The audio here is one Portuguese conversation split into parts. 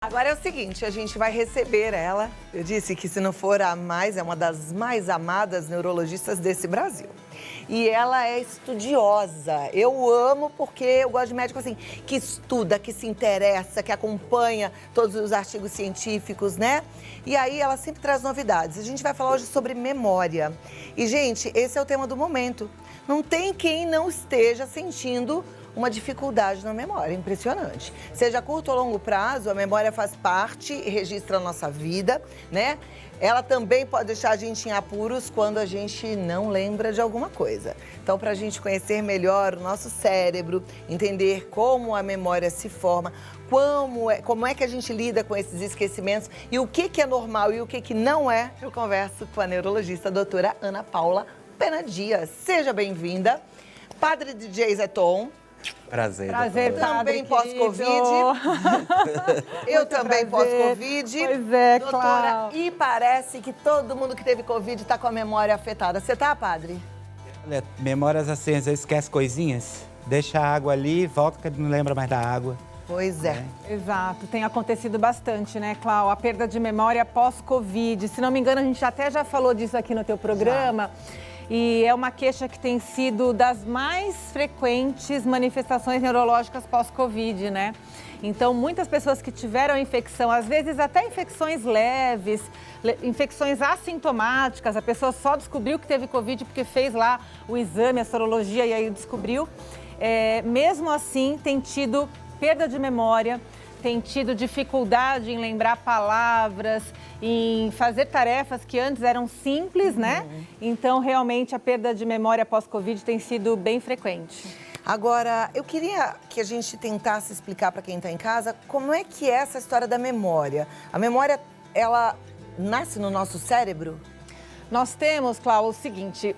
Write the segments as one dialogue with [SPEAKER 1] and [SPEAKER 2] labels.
[SPEAKER 1] Agora é o seguinte, a gente vai receber ela. Eu disse que se não for a mais, é uma das mais amadas neurologistas desse Brasil. E ela é estudiosa. Eu amo porque eu gosto de médico assim, que estuda, que se interessa, que acompanha todos os artigos científicos, né? E aí ela sempre traz novidades. A gente vai falar hoje sobre memória. E, gente, esse é o tema do momento. Não tem quem não esteja sentindo uma dificuldade na memória, impressionante. Seja a curto ou longo prazo, a memória faz parte e registra a nossa vida, né? Ela também pode deixar a gente em apuros quando a gente não lembra de alguma coisa. Então, para a gente conhecer melhor o nosso cérebro, entender como a memória se forma, como é que a gente lida com esses esquecimentos e o que é normal e o que não é, eu converso com a neurologista a doutora Ana Paula Pena Dias. Seja bem-vinda. Padre DJ Zé Tom.
[SPEAKER 2] Prazer.
[SPEAKER 3] Prazer,
[SPEAKER 1] também pós-Covid. Eu também pós-Covid.
[SPEAKER 3] Pois é,
[SPEAKER 1] doutora,
[SPEAKER 3] claro.
[SPEAKER 1] E parece que todo mundo que teve Covid está com a memória afetada. Você tá, padre?
[SPEAKER 2] Olha, memórias assim, às vezes esquece coisinhas, deixa a água ali, volta que não lembra mais da água.
[SPEAKER 1] Pois é.
[SPEAKER 3] Exato, tem acontecido bastante, né, Clau? A perda de memória pós-Covid. Se não me engano, a gente até já falou disso aqui no teu programa. E é uma queixa que tem sido das mais frequentes manifestações neurológicas pós-Covid, né? Então, muitas pessoas que tiveram infecção, às vezes até infecções leves, infecções assintomáticas, a pessoa só descobriu que teve Covid porque fez lá o exame, a sorologia e aí descobriu. Mesmo assim, tem tido perda de memória, tem tido dificuldade em lembrar palavras, em fazer tarefas que antes eram simples, né? Então, realmente, a perda de memória pós-Covid tem sido bem frequente.
[SPEAKER 1] Agora, eu queria que a gente tentasse explicar para quem está em casa como é que é essa história da memória. A memória, ela nasce no nosso cérebro?
[SPEAKER 3] Nós temos, Clau, o seguinte,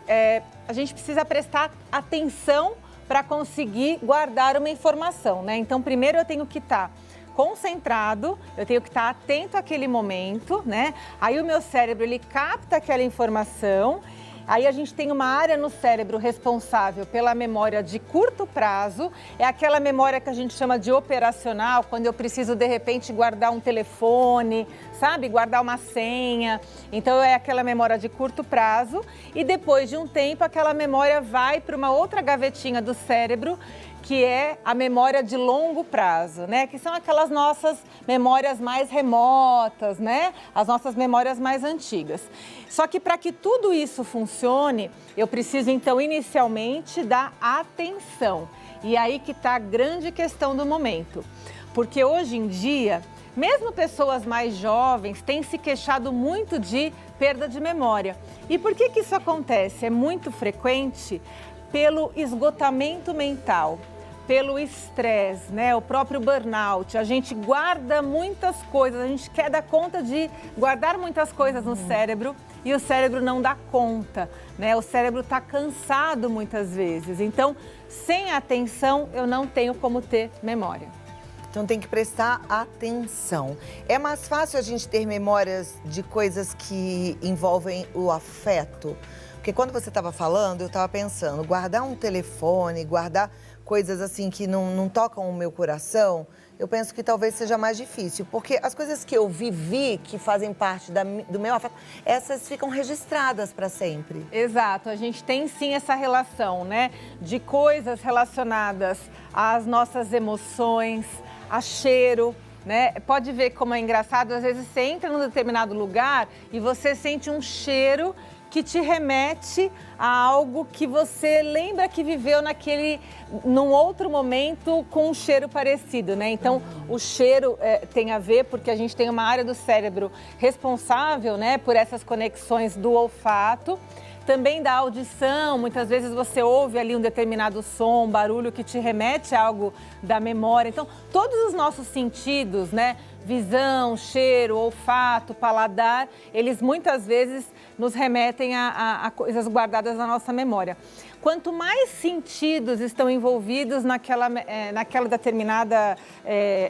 [SPEAKER 3] a gente precisa prestar atenção para conseguir guardar uma informação, né? Então, primeiro eu tenho que estar concentrado, eu tenho que estar atento àquele momento, né? Aí o meu cérebro, ele capta aquela informação. Aí a gente tem uma área no cérebro responsável pela memória de curto prazo, é aquela memória que a gente chama de operacional, quando eu preciso de repente guardar um telefone, sabe? Guardar uma senha. Então é aquela memória de curto prazo e depois de um tempo aquela memória vai para uma outra gavetinha do cérebro, que é a memória de longo prazo, né? Que são aquelas nossas memórias mais remotas, né? As nossas memórias mais antigas. Só que para que tudo isso funcione, eu preciso então inicialmente dar atenção. E aí que está a grande questão do momento. Porque hoje em dia, mesmo pessoas mais jovens têm se queixado muito de perda de memória. E por que isso acontece? É muito frequente pelo esgotamento mental, pelo estresse, né? O próprio burnout. A gente guarda muitas coisas, a gente quer dar conta de guardar muitas coisas no cérebro e o cérebro não dá conta, né? O cérebro está cansado muitas vezes. Então, sem atenção, eu não tenho como ter memória.
[SPEAKER 1] Então tem que prestar atenção. É mais fácil a gente ter memórias de coisas que envolvem o afeto? Porque quando você estava falando, eu estava pensando, guardar um telefone, guardar coisas assim que não tocam o meu coração, eu penso que talvez seja mais difícil. Porque as coisas que eu vivi, que fazem parte do meu afeto, essas ficam registradas para sempre.
[SPEAKER 3] Exato, a gente tem sim essa relação, né? De coisas relacionadas às nossas emoções, a cheiro, né? Pode ver como é engraçado, às vezes você entra num determinado lugar e você sente um cheiro que te remete a algo que você lembra que viveu num outro momento com um cheiro parecido, né? Então, o cheiro tem a ver porque a gente tem uma área do cérebro responsável, né, por essas conexões do olfato. Também da audição, muitas vezes você ouve ali um determinado som, barulho que te remete a algo da memória. Então, todos os nossos sentidos, né? Visão, cheiro, olfato, paladar, eles muitas vezes nos remetem a coisas guardadas na nossa memória. quanto mais sentidos estão envolvidos naquela determinada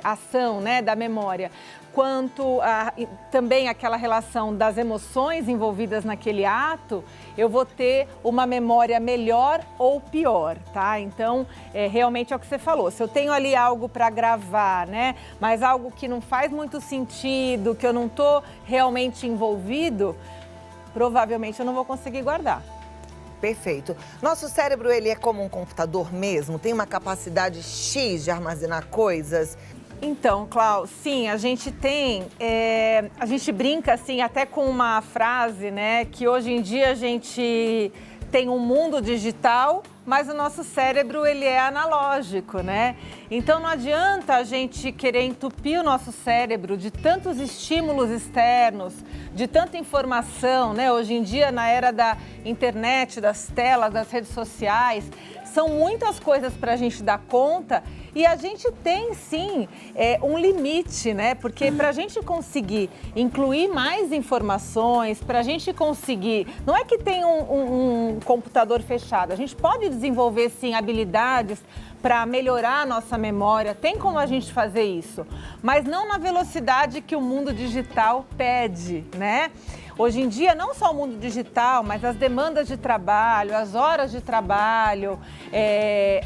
[SPEAKER 3] ação, né, da memória, quanto também aquela relação das emoções envolvidas naquele ato, eu vou ter uma memória melhor ou pior, tá? Então, realmente é o que você falou. Se eu tenho ali algo para gravar, né, mas algo que não faz muito sentido, que eu não estou realmente envolvido, provavelmente eu não vou conseguir guardar.
[SPEAKER 1] Perfeito. Nosso cérebro, ele é como um computador mesmo? Tem uma capacidade X de armazenar coisas?
[SPEAKER 3] Então, Clau, sim, a gente tem, a gente brinca assim até com uma frase, né, que hoje em dia a gente tem um mundo digital, mas o nosso cérebro, ele é analógico, né? Então não adianta a gente querer entupir o nosso cérebro de tantos estímulos externos, de tanta informação, né? Hoje em dia, na era da internet, das telas, das redes sociais, são muitas coisas para a gente dar conta e a gente tem, sim, um limite, né? Porque para a gente conseguir incluir mais informações, para a gente conseguir... Não é que tem um computador fechado, a gente pode desenvolver, sim, habilidades para melhorar a nossa memória, tem como a gente fazer isso, mas não na velocidade que o mundo digital pede, né? Hoje em dia, não só o mundo digital, mas as demandas de trabalho, as horas de trabalho,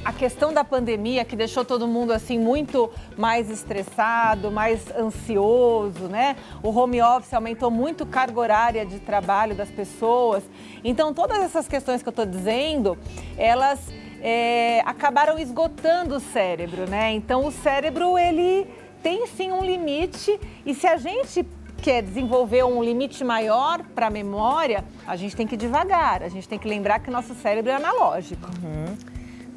[SPEAKER 3] a questão da pandemia que deixou todo mundo assim muito mais estressado, mais ansioso, né? O home office aumentou muito a carga horária de trabalho das pessoas. Então, todas essas questões que eu estou dizendo, elas acabaram esgotando o cérebro, né? Então, o cérebro, ele tem sim um limite e se a gente quer desenvolver um limite maior para a memória, a gente tem que ir devagar, a gente tem que lembrar que o nosso cérebro é analógico.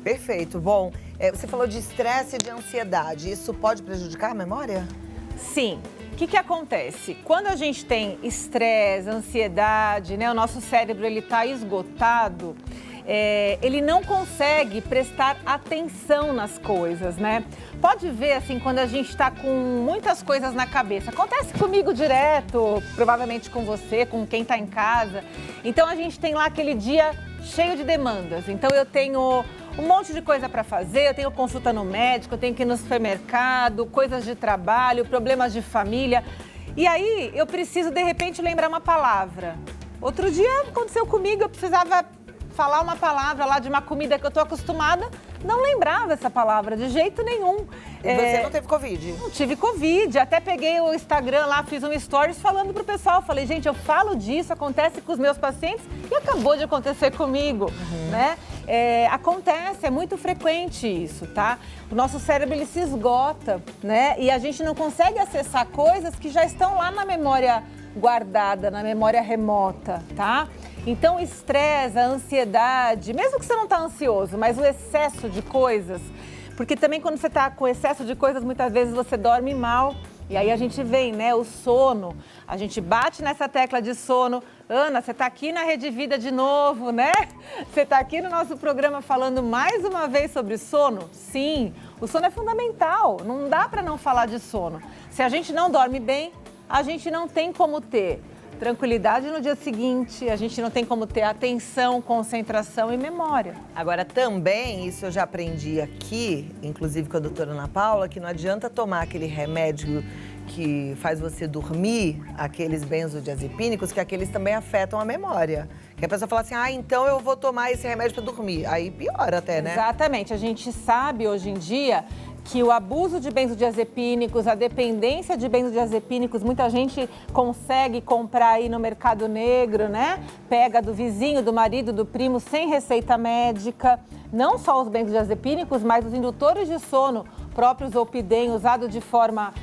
[SPEAKER 1] Perfeito. Bom, você falou de estresse e de ansiedade. Isso pode prejudicar a memória?
[SPEAKER 3] Sim. O que acontece? Quando a gente tem estresse, ansiedade, né, o nosso cérebro ele está esgotado, ele não consegue prestar atenção nas coisas, né? Pode ver, assim, quando a gente está com muitas coisas na cabeça. Acontece comigo direto, provavelmente com você, com quem está em casa. Então, a gente tem lá aquele dia cheio de demandas. Então, eu tenho um monte de coisa para fazer, eu tenho consulta no médico, eu tenho que ir no supermercado, coisas de trabalho, problemas de família. E aí, eu preciso, de repente, lembrar uma palavra. Outro dia, aconteceu comigo, eu precisava falar uma palavra lá de uma comida que eu tô acostumada, não lembrava essa palavra de jeito nenhum.
[SPEAKER 1] E você não teve Covid?
[SPEAKER 3] Não tive Covid, até peguei o Instagram lá, fiz um stories falando pro pessoal, falei, gente, eu falo disso, acontece com os meus pacientes e acabou de acontecer comigo, né? Acontece, é muito frequente isso, tá? O nosso cérebro, ele se esgota, né? E a gente não consegue acessar coisas que já estão lá na memória guardada, na memória remota, tá? Então, o estresse, a ansiedade, mesmo que você não está ansioso, mas o excesso de coisas, porque também quando você está com excesso de coisas, muitas vezes você dorme mal. E aí a gente vem, né, o sono, a gente bate nessa tecla de sono. Ana, você está aqui na Rede Vida de novo, né? Você está aqui no nosso programa falando mais uma vez sobre sono? Sim, o sono é fundamental, não dá para não falar de sono. Se a gente não dorme bem, a gente não tem como ter tranquilidade no dia seguinte, a gente não tem como ter atenção, concentração e memória.
[SPEAKER 1] Agora, também, isso eu já aprendi aqui, inclusive com a doutora Ana Paula, que não adianta tomar aquele remédio que faz você dormir, aqueles benzodiazepínicos, que aqueles também afetam a memória. Que a pessoa fala assim, então eu vou tomar esse remédio para dormir. Aí piora até, né?
[SPEAKER 3] Exatamente. A gente sabe hoje em dia que o abuso de benzodiazepínicos, a dependência de benzodiazepínicos, muita gente consegue comprar aí no mercado negro, né? Pega do vizinho, do marido, do primo, sem receita médica. Não só os benzodiazepínicos, mas os indutores de sono, próprios Zolpidem, usado de forma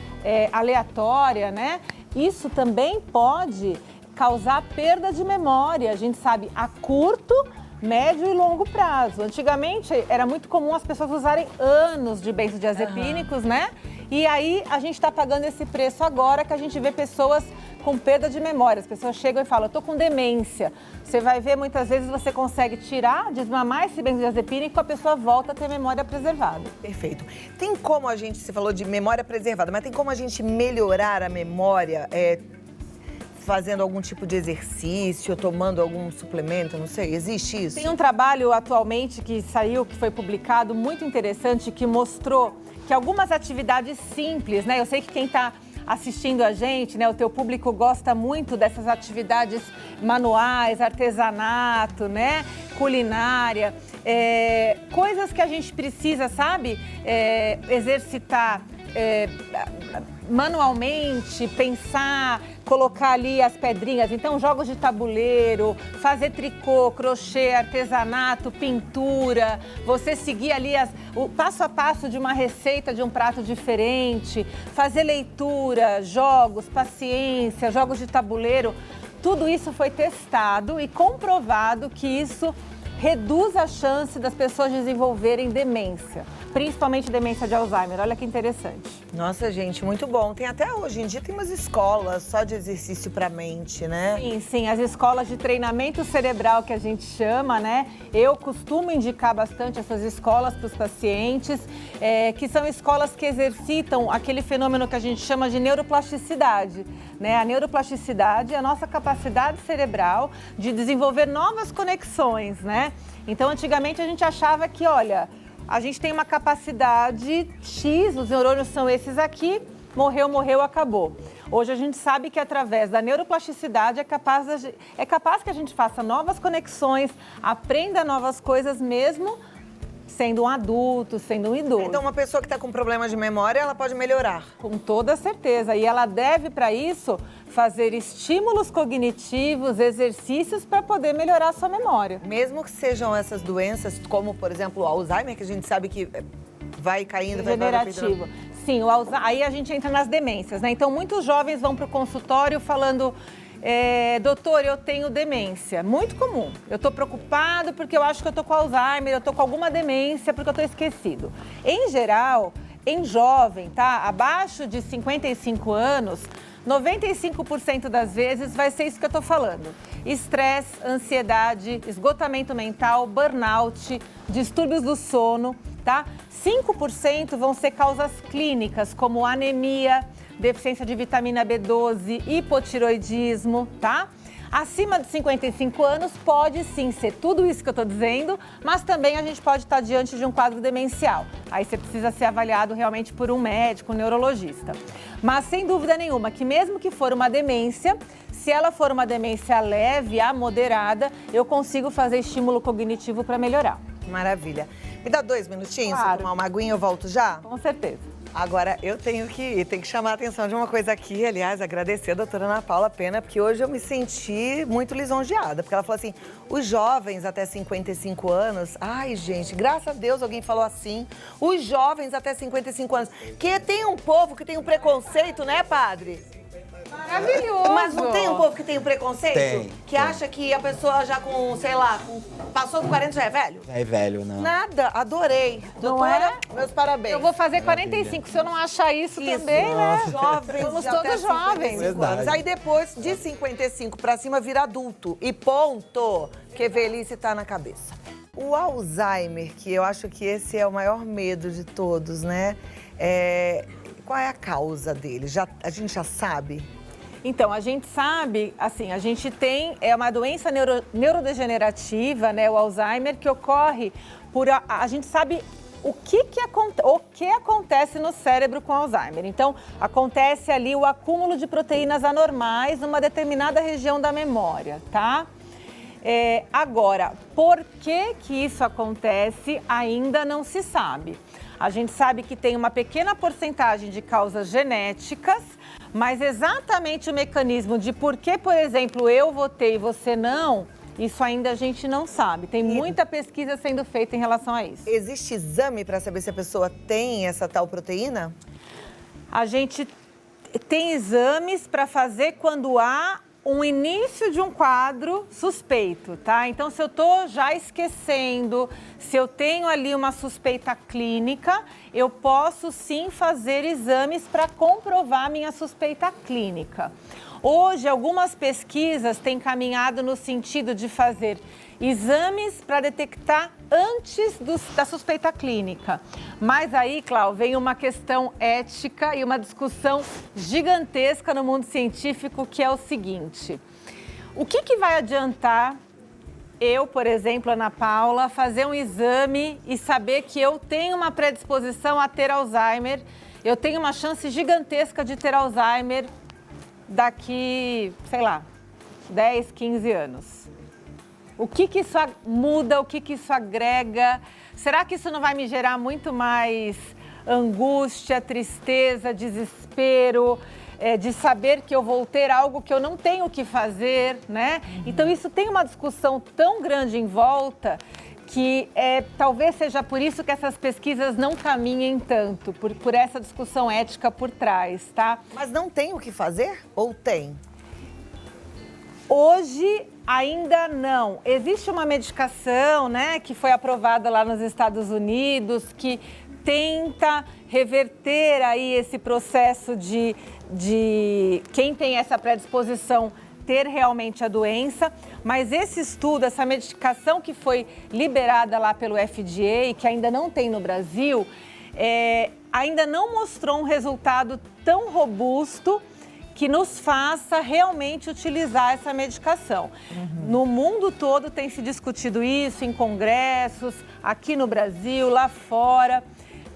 [SPEAKER 3] aleatória, né? Isso também pode causar perda de memória, a gente sabe, a curto, médio e longo prazo. Antigamente, era muito comum as pessoas usarem anos de benzodiazepínicos, né? E aí, a gente está pagando esse preço agora que a gente vê pessoas com perda de memória. As pessoas chegam e falam, eu tô com demência. Você vai ver, muitas vezes, você consegue tirar, desmamar esse benzodiazepínico e a pessoa volta a ter memória preservada.
[SPEAKER 1] Perfeito. Tem como você falou de memória preservada, mas tem como a gente melhorar a memória, fazendo algum tipo de exercício, tomando algum suplemento, não sei, existe isso?
[SPEAKER 3] Tem um trabalho atualmente que saiu, que foi publicado, muito interessante, que mostrou que algumas atividades simples, né? Eu sei que quem está assistindo a gente, né? O teu público gosta muito dessas atividades manuais, artesanato, né? Culinária, coisas que a gente precisa, sabe? Exercitar manualmente, pensar, colocar ali as pedrinhas. Então, jogos de tabuleiro, fazer tricô, crochê, artesanato, pintura, você seguir ali o passo a passo de uma receita de um prato diferente, fazer leitura, jogos, paciência, jogos de tabuleiro. Tudo isso foi testado e comprovado que isso reduz a chance das pessoas desenvolverem demência, principalmente demência de Alzheimer. Olha que interessante.
[SPEAKER 1] Nossa, gente, muito bom. Tem até hoje em dia tem umas escolas só de exercício para a mente, né?
[SPEAKER 3] Sim, sim, as escolas de treinamento cerebral que a gente chama, né? Eu costumo indicar bastante essas escolas para os pacientes, que são escolas que exercitam aquele fenômeno que a gente chama de neuroplasticidade, né? A neuroplasticidade é a nossa capacidade cerebral de desenvolver novas conexões, né? Então, antigamente a gente achava que, olha, a gente tem uma capacidade X, os neurônios são esses aqui, morreu, acabou. Hoje a gente sabe que através da neuroplasticidade é capaz que a gente faça novas conexões, aprenda novas coisas mesmo sendo um adulto, sendo um idoso.
[SPEAKER 1] Então, uma pessoa que está com problema de memória, ela pode melhorar?
[SPEAKER 3] Com toda certeza. E ela deve, para isso, fazer estímulos cognitivos, exercícios para poder melhorar a sua memória.
[SPEAKER 1] Mesmo que sejam essas doenças, como, por exemplo, o Alzheimer, que a gente sabe que vai caindo, vai
[SPEAKER 3] degenerativo. Sim, aí a gente entra nas demências, né? Então, muitos jovens vão para o consultório falando... doutor, eu tenho demência. Muito comum. Eu estou preocupado porque eu acho que eu estou com Alzheimer, eu estou com alguma demência porque eu estou esquecido. Em geral, em jovem, tá? Abaixo de 55 anos, 95% das vezes vai ser isso que eu estou falando. Estresse, ansiedade, esgotamento mental, burnout, distúrbios do sono, tá? 5% vão ser causas clínicas, como anemia, deficiência de vitamina B12, hipotiroidismo, tá? Acima de 55 anos pode sim ser tudo isso que eu estou dizendo, mas também a gente pode estar diante de um quadro demencial. Aí você precisa ser avaliado realmente por um médico, um neurologista. Mas sem dúvida nenhuma que mesmo que for uma demência, se ela for uma demência leve a moderada, eu consigo fazer estímulo cognitivo para melhorar.
[SPEAKER 1] Maravilha. Me dá 2 minutinhos,
[SPEAKER 3] Claro.
[SPEAKER 1] Vou tomar uma aguinha e eu volto já?
[SPEAKER 3] Com certeza.
[SPEAKER 1] Agora, eu tenho que chamar a atenção de uma coisa aqui, aliás, agradecer a doutora Ana Paula Pena, porque hoje eu me senti muito lisonjeada, porque ela falou assim, os jovens até 55 anos, ai, gente, graças a Deus alguém falou assim, os jovens até 55 anos, que tem um povo que tem um preconceito, né, padre?
[SPEAKER 3] Maravilhoso!
[SPEAKER 1] Mas não tem um povo que tem um preconceito?
[SPEAKER 2] Tem,
[SPEAKER 1] Que acha que a pessoa já com, sei lá, passou do 40 já é velho?
[SPEAKER 2] É velho, não.
[SPEAKER 1] Nada, adorei.
[SPEAKER 3] Não
[SPEAKER 1] Doutora,
[SPEAKER 3] é?
[SPEAKER 1] meus parabéns.
[SPEAKER 3] Eu vou fazer 45, se eu não achar isso
[SPEAKER 1] Isso.
[SPEAKER 3] também, né?
[SPEAKER 1] Jovens,
[SPEAKER 3] Somos
[SPEAKER 1] de até
[SPEAKER 3] todos jovens.
[SPEAKER 1] 55
[SPEAKER 2] Verdade.
[SPEAKER 1] anos. Aí depois, de 55 pra cima, vira adulto. E ponto, porque velhice tá na cabeça. O Alzheimer, que eu acho que esse é o maior medo de todos, né? Qual é a causa dele? A gente já sabe?
[SPEAKER 3] Então, a gente sabe, assim, a gente tem uma doença neurodegenerativa, né, o Alzheimer, que ocorre por... A gente sabe o que acontece no cérebro com Alzheimer. Então, acontece ali o acúmulo de proteínas anormais numa determinada região da memória, tá? Agora, por que isso acontece ainda não se sabe. A gente sabe que tem uma pequena porcentagem de causas genéticas, mas exatamente o mecanismo de por que, por exemplo, eu votei e você não, isso ainda a gente não sabe. Tem muita pesquisa sendo feita em relação a isso.
[SPEAKER 1] Existe exame para saber se a pessoa tem essa tal proteína?
[SPEAKER 3] A gente tem exames para fazer quando há um início de um quadro suspeito, tá? Então, se eu tô já esquecendo, se eu tenho ali uma suspeita clínica, eu posso sim fazer exames para comprovar minha suspeita clínica. Hoje, algumas pesquisas têm caminhado no sentido de fazer exames para detectar antes da suspeita clínica. Mas aí, Cláudio, vem uma questão ética e uma discussão gigantesca no mundo científico, que é o seguinte: o que vai adiantar eu, por exemplo, Ana Paula, fazer um exame e saber que eu tenho uma predisposição a ter Alzheimer, eu tenho uma chance gigantesca de ter Alzheimer daqui, sei lá, 10, 15 anos? O que isso muda, o que isso agrega? Será que isso não vai me gerar muito mais angústia, tristeza, desespero, de saber que eu vou ter algo que eu não tenho o que fazer, né? Então, isso tem uma discussão tão grande em volta que talvez seja por isso que essas pesquisas não caminhem tanto, por essa discussão ética por trás, tá?
[SPEAKER 1] Mas não tem o que fazer ou tem?
[SPEAKER 3] Hoje, ainda não. Existe uma medicação, né, que foi aprovada lá nos Estados Unidos, que tenta reverter aí esse processo de quem tem essa predisposição ter realmente a doença, mas esse estudo, essa medicação que foi liberada lá pelo FDA, que ainda não tem no Brasil, ainda não mostrou um resultado tão robusto que nos faça realmente utilizar essa medicação. No mundo todo tem se discutido isso em congressos, aqui no Brasil, lá fora,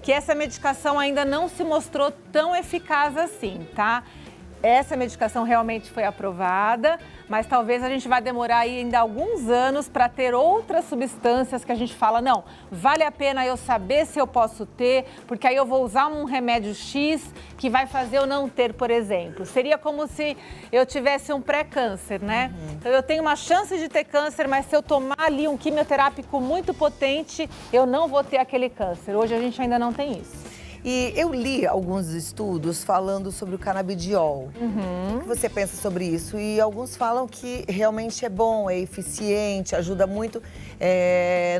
[SPEAKER 3] que essa medicação ainda não se mostrou tão eficaz assim, tá? Essa medicação realmente foi aprovada, mas talvez a gente vai demorar ainda alguns anos para ter outras substâncias que a gente fala, não, vale a pena eu saber se eu posso ter, porque aí eu vou usar um remédio X que vai fazer eu não ter, por exemplo. Seria como se eu tivesse um pré-câncer, né? Então eu tenho uma chance de ter câncer, mas se eu tomar ali um quimioterápico muito potente, eu não vou ter aquele câncer. Hoje a gente ainda não tem isso.
[SPEAKER 1] E eu li alguns estudos falando sobre o canabidiol. O que você pensa sobre isso? E alguns falam que realmente é bom, é eficiente, ajuda muito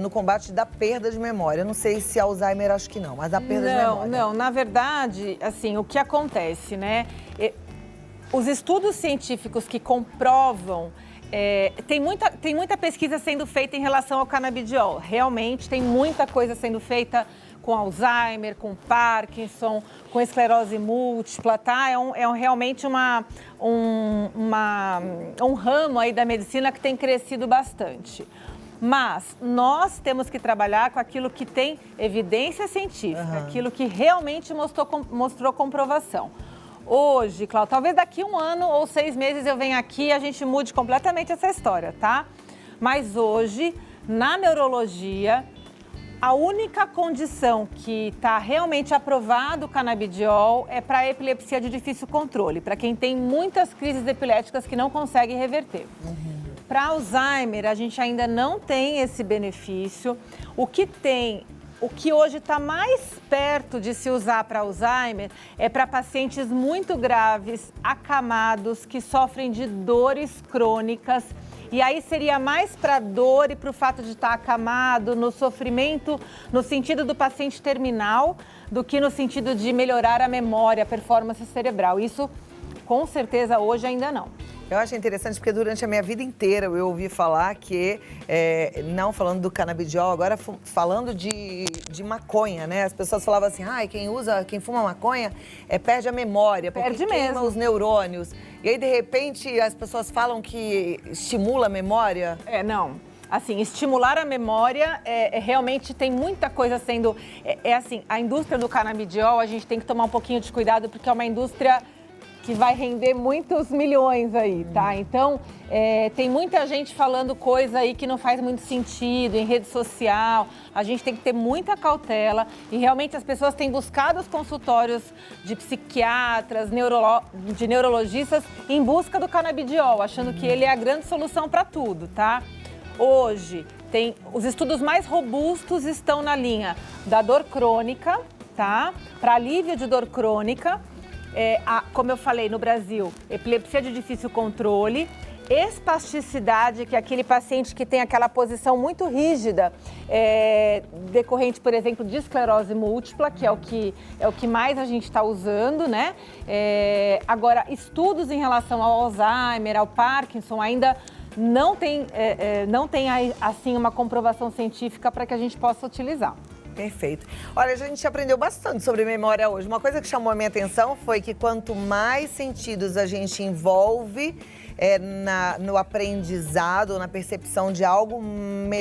[SPEAKER 1] no combate da perda de memória. Eu não sei se Alzheimer, acho que não, mas a perda de memória.
[SPEAKER 3] Não, na verdade, assim, o que acontece, né? Os estudos científicos que comprovam tem muita pesquisa sendo feita em relação ao canabidiol. Realmente tem muita coisa sendo feita com Alzheimer, com Parkinson, com esclerose múltipla, tá? Realmente um ramo aí da medicina que tem crescido bastante. Mas nós temos que trabalhar com aquilo que tem evidência científica, aquilo que realmente mostrou comprovação. Hoje, Cláudia, talvez daqui 1 ano ou 6 meses eu venha aqui e a gente mude completamente essa história, tá? Mas hoje, na neurologia, a única condição que está realmente aprovado o canabidiol é para epilepsia de difícil controle, para quem tem muitas crises epiléticas que não consegue reverter. Para Alzheimer, a gente ainda não tem esse benefício. O que hoje está mais perto de se usar para Alzheimer é para pacientes muito graves, acamados, que sofrem de dores crônicas. E aí seria mais para dor e para o fato de estar acamado, no sofrimento, no sentido do paciente terminal, do que no sentido de melhorar a memória, a performance cerebral. Isso, com certeza, hoje ainda não.
[SPEAKER 1] Eu acho interessante porque durante a minha vida inteira eu ouvi falar que, não falando do canabidiol, agora falando de maconha, né? As pessoas falavam assim, quem fuma maconha perde a memória, porque
[SPEAKER 3] perde
[SPEAKER 1] queima
[SPEAKER 3] mesmo
[SPEAKER 1] os neurônios. E aí, de repente, as pessoas falam que estimula a memória.
[SPEAKER 3] Não. Assim, estimular a memória realmente tem muita coisa sendo... assim, a indústria do canabidiol, a gente tem que tomar um pouquinho de cuidado, porque é uma indústria que vai render muitos milhões aí, tá? Então, tem muita gente falando coisa aí que não faz muito sentido em rede social. A gente tem que ter muita cautela e realmente as pessoas têm buscado os consultórios de psiquiatras, de neurologistas em busca do canabidiol, achando que ele é a grande solução para tudo, tá? Hoje, os estudos mais robustos estão na linha da dor crônica, tá? Para alívio de dor crônica. como eu falei, no Brasil, epilepsia de difícil controle, espasticidade, que é aquele paciente que tem aquela posição muito rígida, decorrente, por exemplo, de esclerose múltipla, que é o que mais a gente está usando, né? Agora, estudos em relação ao Alzheimer, ao Parkinson, ainda não tem assim, uma comprovação científica para que a gente possa utilizar.
[SPEAKER 1] Perfeito. Olha, a gente aprendeu bastante sobre memória hoje. Uma coisa que chamou a minha atenção foi que quanto mais sentidos a gente envolve no aprendizado, na percepção de algo,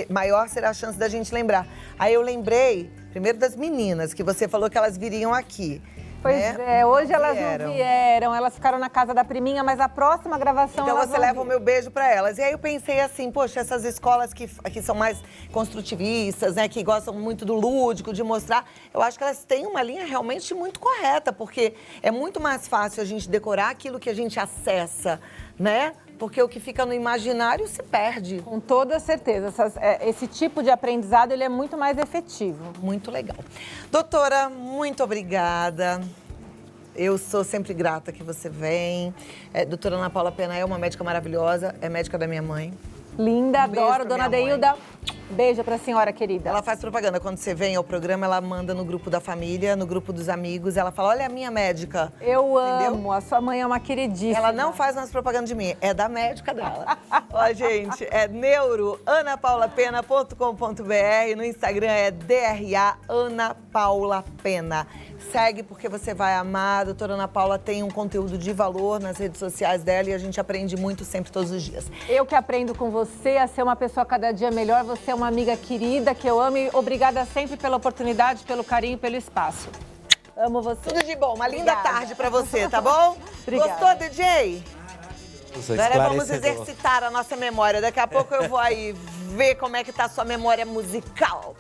[SPEAKER 1] maior será a chance da gente lembrar. Aí eu lembrei, primeiro das meninas, que você falou que elas viriam aqui.
[SPEAKER 3] Pois
[SPEAKER 1] né?
[SPEAKER 3] Hoje elas não vieram, elas ficaram na casa da priminha, mas a próxima gravação
[SPEAKER 1] então
[SPEAKER 3] elas
[SPEAKER 1] você leva o meu beijo para elas. E aí eu pensei assim, poxa, essas escolas que são mais construtivistas, né, que gostam muito do lúdico, de mostrar, eu acho que elas têm uma linha realmente muito correta, porque é muito mais fácil a gente decorar aquilo que a gente acessa, né? Porque o que fica no imaginário se perde.
[SPEAKER 3] Com toda certeza. Esse tipo de aprendizado ele é muito mais efetivo.
[SPEAKER 1] Muito legal. Doutora, muito obrigada. Eu sou sempre grata que você vem. Doutora Ana Paula Pena é uma médica maravilhosa, é médica da minha mãe.
[SPEAKER 3] Linda,
[SPEAKER 1] Beijo
[SPEAKER 3] adoro.
[SPEAKER 1] pra
[SPEAKER 3] Dona
[SPEAKER 1] minha mãe.
[SPEAKER 3] Deilda, beijo pra senhora querida.
[SPEAKER 1] Ela faz propaganda. Quando você vem ao programa, ela manda no grupo da família, no grupo dos amigos. Ela fala, olha a minha médica.
[SPEAKER 3] Eu
[SPEAKER 1] Entendeu?
[SPEAKER 3] amo, a sua mãe é uma queridíssima.
[SPEAKER 1] Ela não faz mais propaganda de mim, é da médica dela. Ó, gente, é neuroanapaulapena.com.br, no Instagram é DRA Ana Paula Pena. Segue porque você vai amar. A doutora Ana Paula tem um conteúdo de valor nas redes sociais dela e a gente aprende muito sempre, todos os dias.
[SPEAKER 3] Eu que aprendo com você a ser uma pessoa cada dia melhor. Você é uma amiga querida que eu amo e obrigada sempre pela oportunidade, pelo carinho, pelo espaço. Amo você.
[SPEAKER 1] Tudo de bom, uma linda
[SPEAKER 3] Obrigada.
[SPEAKER 1] tarde pra você, tá bom?
[SPEAKER 3] Obrigada.
[SPEAKER 1] Gostou, DJ? Agora vamos
[SPEAKER 2] Esclarecedor.
[SPEAKER 1] exercitar a nossa memória. Daqui a pouco eu vou aí ver como é que tá a sua memória musical.